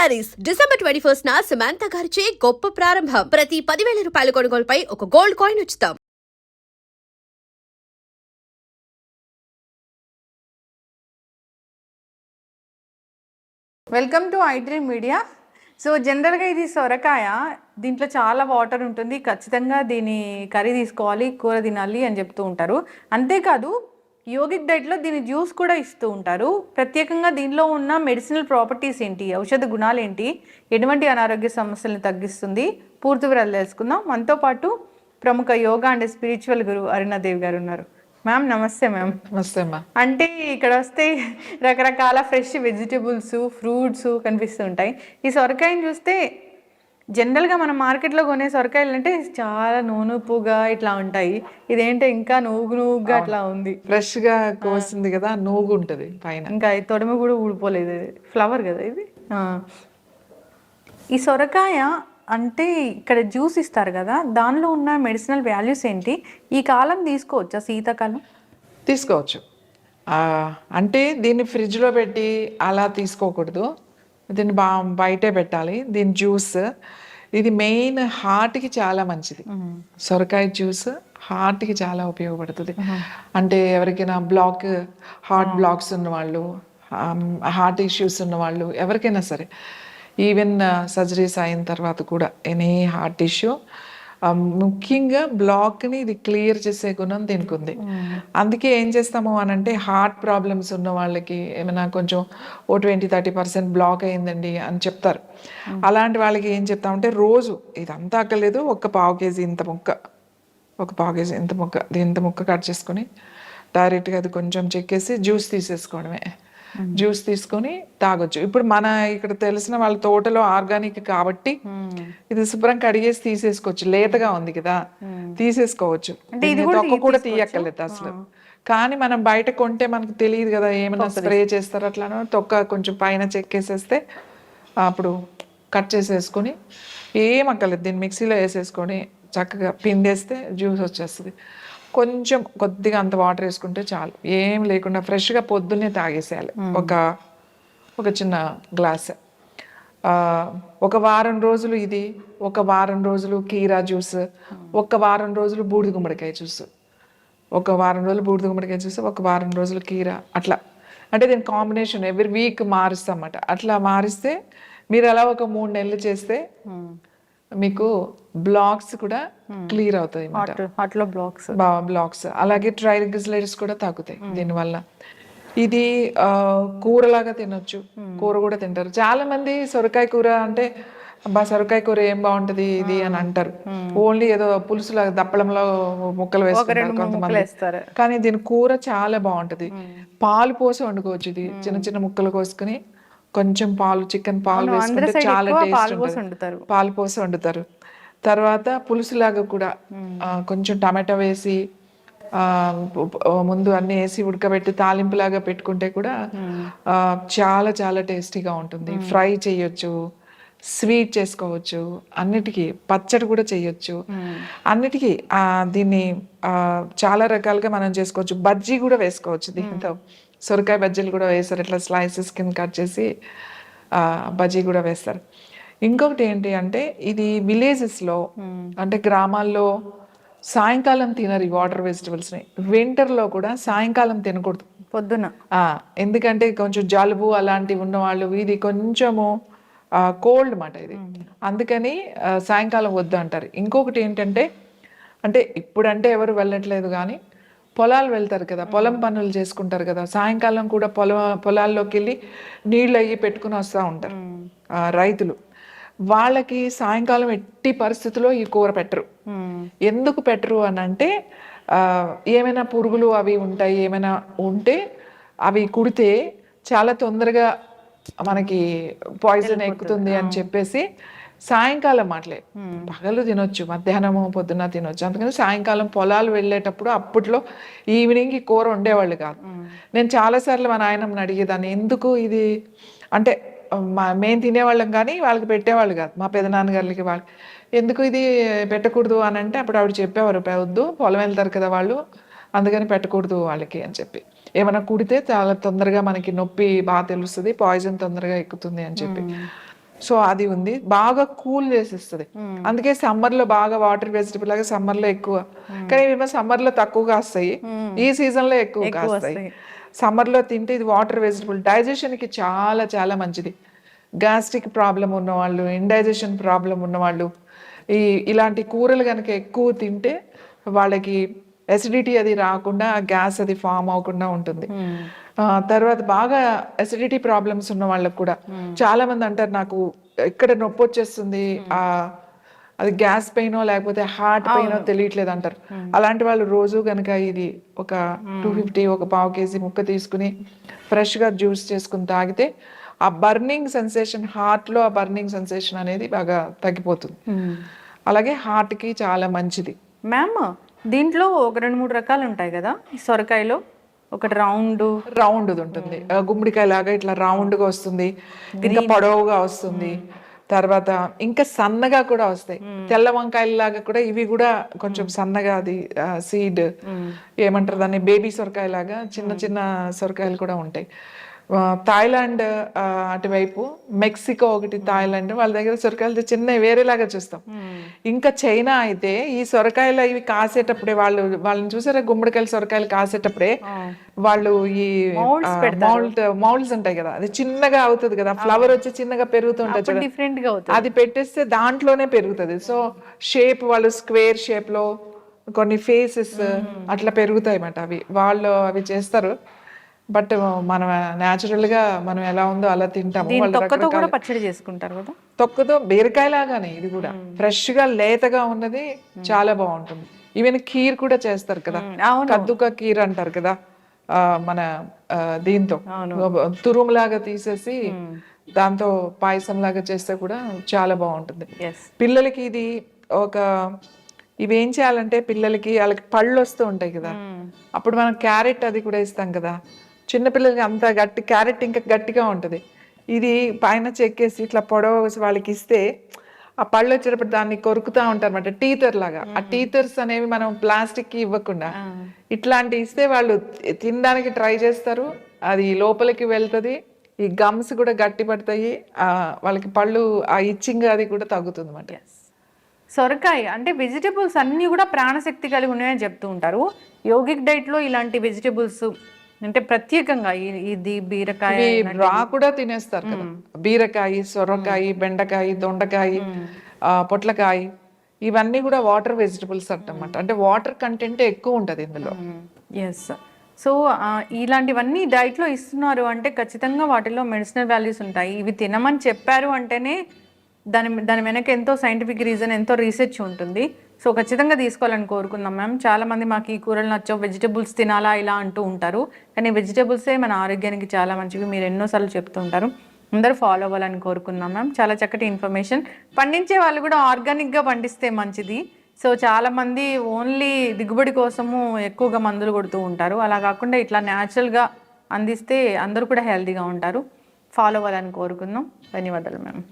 Saris December 21 Samantha గారిచే గొప్ప ప్రారంభం. ప్రతి 10,000 రూపాయల కొనుగోలుపై ఒక గోల్డ్ కాయిన్ ఉచితం. Welcome to iDream media. So జనరల్గా ఇది సొరకాయ, దీంట్లో చాలా వాటర్ ఉంటుంది, ఖచ్చితంగా దీని కర్రీ తీసుకోవాలి, కూర తినాలి అని చెప్తూ ఉంటారు. అంతేకాదు యోగిక్ డైట్లో దీని జ్యూస్ కూడా ఇస్తూ ఉంటారు. ప్రత్యేకంగా దీనిలో ఉన్న మెడిసినల్ ప్రాపర్టీస్ ఏంటి, ఔషధ గుణాలు ఏంటి, ఎటువంటి అనారోగ్య సమస్యలను తగ్గిస్తుంది, పూర్తి వివరాలు తెలుసుకుందాం. మనతో పాటు ప్రముఖ యోగా అండ్ స్పిరిచువల్ గురువు అరుణాదేవి గారు ఉన్నారు. మ్యామ్ నమస్తే. మ్యామ్ నమస్తే అమ్మా. అంటే ఇక్కడ వస్తే రకరకాల ఫ్రెష్ వెజిటబుల్స్, ఫ్రూట్స్ కనిపిస్తూ ఉంటాయి. ఈ సొరకాయని చూస్తే జనరల్గా మనం మార్కెట్లో కొనే సొరకాయలు అంటే చాలా నూనుపుగా ఇట్లా ఉంటాయి. ఇదేంటో ఇంకా నూగుగా అట్లా ఉంది. ఫ్రెష్ గా కోసింది కదా, నూగు ఉంటుంది పైన. ఇంకా తొడిమ కూడా ఊడిపోలేదు. ఫ్లవర్ కదా ఇది. ఈ సొరకాయ అంటే ఇక్కడ జ్యూస్ ఇస్తారు కదా, దానిలో ఉన్న మెడిసినల్ వాల్యూస్ ఏంటి? ఈ కాలం తీసుకోవచ్చా, శీతాకాలం? తీసుకోవచ్చు. అంటే దీన్ని ఫ్రిడ్జ్లో పెట్టి అలా తీసుకోకూడదు, దీన్ని బయటే పెట్టాలి. దీని జ్యూస్ ఇది మెయిన్ హార్ట్కి చాలా మంచిది. సొరకాయ జ్యూస్ హార్ట్కి చాలా ఉపయోగపడుతుంది. అంటే ఎవరికైనా హార్ట్ బ్లాక్స్ ఉన్నవాళ్ళు, హార్ట్ ఇష్యూస్ ఉన్నవాళ్ళు, ఎవరికైనా సరే, ఈవెన్ సర్జరీస్ అయిన తర్వాత కూడా ఎనీ హార్ట్ ఇష్యూ, ముఖ్యంగా బ్లాక్ని ఇది క్లియర్ చేసే గుణం దీనికి ఉంది. అందుకే ఏం చేస్తాము అని అంటే, హార్ట్ ప్రాబ్లమ్స్ ఉన్న వాళ్ళకి ఏమైనా కొంచెం 20-30% బ్లాక్ అయిందండి అని చెప్తారు. అలాంటి వాళ్ళకి ఏం చెప్తామంటే, రోజు ఇదంతా అక్కర్లేదు, ఒక పావు కేజీ ఇంత ముక్క కట్ చేసుకొని డైరెక్ట్గా అది కొంచెం చెక్కేసి జ్యూస్ తీసేసుకోవడమే. జ్యూస్ తీసుకొని తాగొచ్చు. ఇప్పుడు మన ఇక్కడ తెలిసిన వాళ్ళ తోటలో ఆర్గానిక్ కాబట్టి ఇది శుభ్రం కడిగేసి తీసేసుకోవచ్చు. లేతగా ఉంది కదా, తీసేసుకోవచ్చు. తొక్క కూడా తీయక్కర్లేదు అసలు. కానీ మనం బయట కొంటే మనకు తెలియదు కదా, ఏమైనా స్ప్రే చేస్తారు అట్లానో. తొక్క కొంచెం పైన చెక్కేసేస్తే అప్పుడు కట్ చేసేసుకొని ఏం అక్కర్లేదు, దీన్ని మిక్సీలో వేసేసుకొని చక్కగా పిండేస్తే జ్యూస్ వచ్చేస్తుంది. కొద్దిగా అంత వాటర్ వేసుకుంటే చాలు, ఏం లేకుండా ఫ్రెష్గా పొద్దున్నే తాగేసేయాలి. ఒక చిన్న గ్లాస్. ఒక వారం రోజులు ఇది, ఒక వారం రోజులు కీరా జ్యూస్, ఒక వారం రోజులు బూడిద గుమ్మడికాయ జ్యూస్, ఒక వారం రోజులు కీరా, అట్లా. అంటే దీని కాంబినేషన్ ఎవ్రీ వీక్ మారుస్తాం అన్నమాట. అట్లా మారిస్తే మీరు అలా ఒక 3 నెలలు చేస్తే మీకు బ్లాక్స్ కూడా క్లియర్ అవుతాయి. బ్లాక్స్ అలాగే ట్రైగ్లిసరైడ్స్ కూడా తగ్గుతాయి దీనివల్ల. ఇది కూరలాగా తినొచ్చు, కూర కూడా తింటారు. చాలా మంది సొరకాయ కూర అంటే, సొరకాయ కూర ఏం బాగుంటది ఇది అని అంటారు. ఓన్లీ ఏదో పులుసులాగా దప్పడంలో ముక్కలు వేసుకుంటారు కొంతమంది. కానీ దీని కూర చాలా బాగుంటది. పాలు పోసి వండుకోవచ్చు. ఇది చిన్న చిన్న ముక్కలు కోసుకుని కొంచెం చికెన్ పాలు వేసుకుంటే చాలా టేస్ట్ ఉంటుంది. పాలు పోసి వండుతారు. తర్వాత పులుసులాగా కూడా కొంచెం టమాటా వేసి ముందు అన్ని వేసి ఉడకబెట్టి తాలింపులాగా పెట్టుకుంటే కూడా చాలా చాలా టేస్టీగా ఉంటుంది. ఫ్రై చేయొచ్చు, స్వీట్ చేసుకోవచ్చు, అన్నిటికీ పచ్చడి కూడా చేయొచ్చు. అన్నిటికీ దీన్ని చాలా రకాలుగా మనం చేసుకోవచ్చు. బజ్జీ కూడా వేసుకోవచ్చు దీంతో. సొరకాయ బజ్జీలు కూడా వేస్తారు, ఇట్లా స్లైసెస్ కింద కట్ చేసి బజ్జీ కూడా వేస్తారు. ఇంకొకటి ఏంటి అంటే, ఇది విలేజెస్లో అంటే గ్రామాల్లో సాయంకాలం తినరు ఈ వాటర్ వెజిటబుల్స్ని. వింటర్లో కూడా సాయంకాలం తినకూడదు, పొద్దున. ఎందుకంటే కొంచెం జలుబు అలాంటివి ఉన్నవాళ్ళు, ఇది కొంచెము కోల్డ్ మాట ఇది, అందుకని సాయంకాలం వద్దు అంటారు. ఇంకొకటి ఏంటంటే, అంటే ఇప్పుడంటే ఎవరు వెళ్ళట్లేదు కానీ పొలాలు వెళ్తారు కదా, పొలం పనులు చేసుకుంటారు కదా, సాయంకాలం కూడా పొలాల్లోకి వెళ్ళి నీళ్ళు అయ్యి పెట్టుకుని వస్తూ ఉంటారు రైతులు. వాళ్ళకి సాయంకాలం ఎట్టి పరిస్థితుల్లో ఈ కూర పెట్టరు. ఎందుకు పెట్టరు అని అంటే, ఏమైనా పురుగులు అవి ఉంటాయి, ఏమైనా ఉంటే అవి కుడితే చాలా తొందరగా మనకి పాయిజన్ ఎక్కుతుంది అని చెప్పేసి సాయంకాలం పగలు తినొచ్చు, మధ్యాహ్నము పొద్దున్న తినొచ్చు. అందుకని సాయంకాలం పొలాలు వెళ్ళేటప్పుడు అప్పట్లో ఈవినింగ్కి కూర ఉండేవాళ్ళు కాదు. నేను చాలాసార్లు మా నాయనమ్మని అడిగేదాన్ని, ఎందుకు ఇది అంటే మేము తినేవాళ్ళం కానీ వాళ్ళకి పెట్టేవాళ్ళు కాదు, మా పెదనాన్నగారికి వాళ్ళకి. ఎందుకు ఇది పెట్టకూడదు అని అంటే అప్పుడు ఆవిడ చెప్పేవారు, వద్దు పొలం వెళ్తారు కదా వాళ్ళు, అందుకని పెట్టకూడదు వాళ్ళకి అని చెప్పి. ఏమైనా కుడితే చాలా తొందరగా మనకి నొప్పి బాగా తెలుస్తుంది, పాయిజన్ తొందరగా ఎక్కుతుంది అని చెప్పి. సో అది ఉంది, బాగా కూల్ చేసేస్తుంది. అందుకే సమ్మర్ లో బాగా వాటర్ వెజిటబుల్ లాగా సమ్మర్ లో ఎక్కువ, కానీ ఇవి సమ్మర్ లో తక్కువ కాస్తాయి, ఈ సీజన్ లో ఎక్కువ కాస్తాయి. సమ్మర్ లో తింటే ఇది వాటర్ వెజిటబుల్, డైజెషన్ కి చాలా చాలా మంచిది. గ్యాస్ట్రిక్ ప్రాబ్లం ఉన్నవాళ్ళు, ఇండైజెషన్ ప్రాబ్లం ఉన్నవాళ్ళు ఇలాంటి కూరలు కనుక ఎక్కువ తింటే వాళ్ళకి ఎసిడిటీ అది రాకుండా, గ్యాస్ అది ఫామ్ అవ్వకుండా ఉంటుంది. తర్వాత బాగా ఎసిడిటీ ప్రాబ్లమ్స్ ఉన్న వాళ్ళకు కూడా చాలా మంది అంటారు నాకు ఇక్కడ నొప్పి వచ్చేస్తుంది, అది గ్యాస్ పెయినో లేకపోతే హార్ట్ పెయినో తెలియట్లేదు అంటారు. అలాంటి వాళ్ళు రోజు కనుక ఇది ఒక 250 ఒక పావు కేజీ ముక్క తీసుకుని ఫ్రెష్ గా జ్యూస్ చేసుకుని తాగితే ఆ బర్నింగ్ సెన్సేషన్, హార్ట్ లో ఆ బర్నింగ్ సెన్సేషన్ అనేది బాగా తగ్గిపోతుంది. అలాగే హార్ట్ కి చాలా మంచిది. మ్యామ్ దీంట్లో ఒక 2-3 రకాలు ఉంటాయి కదా ఈ సొరకాయలో? ఒకటి రౌండ్ ఉంటుంది, గుమ్మడికాయ లాగా ఇట్లా రౌండ్ గా వస్తుంది, ఇంకా పొడవుగా వస్తుంది, తర్వాత ఇంకా సన్నగా కూడా వస్తాయి. తెల్ల వంకాయల లాగా కూడా ఇవి కూడా కొంచెం సన్నగా, అది సీడ్ ఏమంటారు దాన్ని, బేబీ సొరకాయ లాగా చిన్న చిన్న సొరకాయలు కూడా ఉంటాయి. థాయిలాండ్ అటువైపు, మెక్సికో ఒకటి, థాయిలాండ్ వాళ్ళ దగ్గర సొరకాయలు చిన్న వేరేలాగా చూస్తాం. ఇంకా చైనా అయితే ఈ సొరకాయలు ఇవి కాసేటప్పుడే వాళ్ళని చూసారా, గుమ్మడికాయలు సొరకాయలు కాసేటప్పుడే వాళ్ళు ఈ మౌల్డ్స్ ఉంటాయి కదా, అది చిన్నగా అవుతుంది కదా, ఫ్లవర్ వచ్చి చిన్నగా పెరుగుతుంటది, డిఫరెంట్ గా అది పెట్టేస్తే దాంట్లోనే పెరుగుతుంది. సో షేప్ వాళ్ళు స్క్వేర్ షేప్ లో కొన్ని ఫేసెస్ అట్లా పెరుగుతాయి అన్నమాట. వాళ్ళు అవి చేస్తారు. బట్ మనం న్యాచురల్ గా మనం ఎలా ఉందో అలా తింటాము. తొక్కతో కూడా పచ్చడి చేసుకుంటారు కదా, తొక్కతో బీరకాయ లాగానే ఇది కూడా ఫ్రెష్ గా లేతగా ఉన్నది చాలా బాగుంటుంది. ఈవెన్ ఖీర్ కూడా చేస్తారు కదా, కద్దుక ఖీర్ అంటారు కదా, మన దీంతో తురుములాగా తీసేసి దాంతో పాయసం లాగా చేస్తే కూడా చాలా బాగుంటుంది. పిల్లలకి ఇది ఇవేం చేయాలంటే, పిల్లలకి వాళ్ళకి పళ్ళు వస్తూ ఉంటాయి కదా, అప్పుడు మనం క్యారెట్ అది కూడా ఇస్తాం కదా, చిన్నపిల్లలకి అంత గట్టి క్యారెట్ ఇంకా గట్టిగా ఉంటుంది, ఇది పైన చెక్కేసి ఇట్లా పొడవ వాళ్ళకి ఇస్తే ఆ పళ్ళు వచ్చేటప్పుడు దాన్ని కొరుకుతా ఉంటారు అన్నమాట, టీతర్ లాగా. ఆ టీతర్స్ అనేవి మనం ప్లాస్టిక్ కి ఇవ్వకుండా ఇట్లాంటి ఇస్తే వాళ్ళు తినడానికి ట్రై చేస్తారు, అది లోపలికి వెళ్తుంది, ఈ గమ్స్ కూడా గట్టి పడతాయి, వాళ్ళకి పళ్ళు ఆ ఇచ్చింగ్ అది కూడా తగ్గుతుంది అన్నమాట. సొరకాయ అంటే వెజిటబుల్స్ అన్ని కూడా ప్రాణశక్తి కలిగి ఉన్నాయని చెప్తూ ఉంటారు. యోగిక్ డైట్ లో ఇలాంటి వెజిటబుల్స్ అంటే ప్రత్యేకంగా ఇది బీరకాయ రా కూడా తినేస్తారు కదా, బీరకాయ, సొరకాయ, బెండకాయ, దొండకాయ, పొట్లకాయ, ఇవన్నీ కూడా వాటర్ వెజిటబుల్స్ అంటమాట. అంటే వాటర్ కంటెంట్ ఎక్కువ ఉంటది ఇందులో. ఎస్. సో ఇలాంటివన్నీ డైట్ లో ఇస్తున్నారు అంటే ఖచ్చితంగా వాటిలో మెడిసినల్ వాల్యూస్ ఉంటాయి. ఇవి తినమని చెప్పారు అంటేనే దాని వెనక ఎంతో సైంటిఫిక్ రీజన్, ఎంతో రీసెర్చ్ ఉంటుంది. సో ఖచ్చితంగా తీసుకోవాలని కోరుకుందాం మ్యామ్. చాలామంది మాకు ఈ కూరలు నచ్చవు, వెజిటబుల్స్ తినాలా ఇలా అంటూ ఉంటారు, కానీ వెజిటబుల్సే మన ఆరోగ్యానికి చాలా మంచివి, మీరు ఎన్నోసార్లు చెప్తూ ఉంటారు. అందరూ ఫాలో అవ్వాలని కోరుకుందాం మ్యామ్. చాలా చక్కటి ఇన్ఫర్మేషన్. పండించే వాళ్ళు కూడా ఆర్గానిక్గా పండిస్తే మంచిది. సో చాలామంది ఓన్లీ దిగుబడి కోసము ఎక్కువగా మందులు కొడుతూ ఉంటారు, అలా కాకుండా ఇట్లా న్యాచురల్గా అందిస్తే అందరూ కూడా హెల్తీగా ఉంటారు. ఫాలో అవ్వాలని కోరుకుందాం. ధన్యవాదాలు మ్యామ్.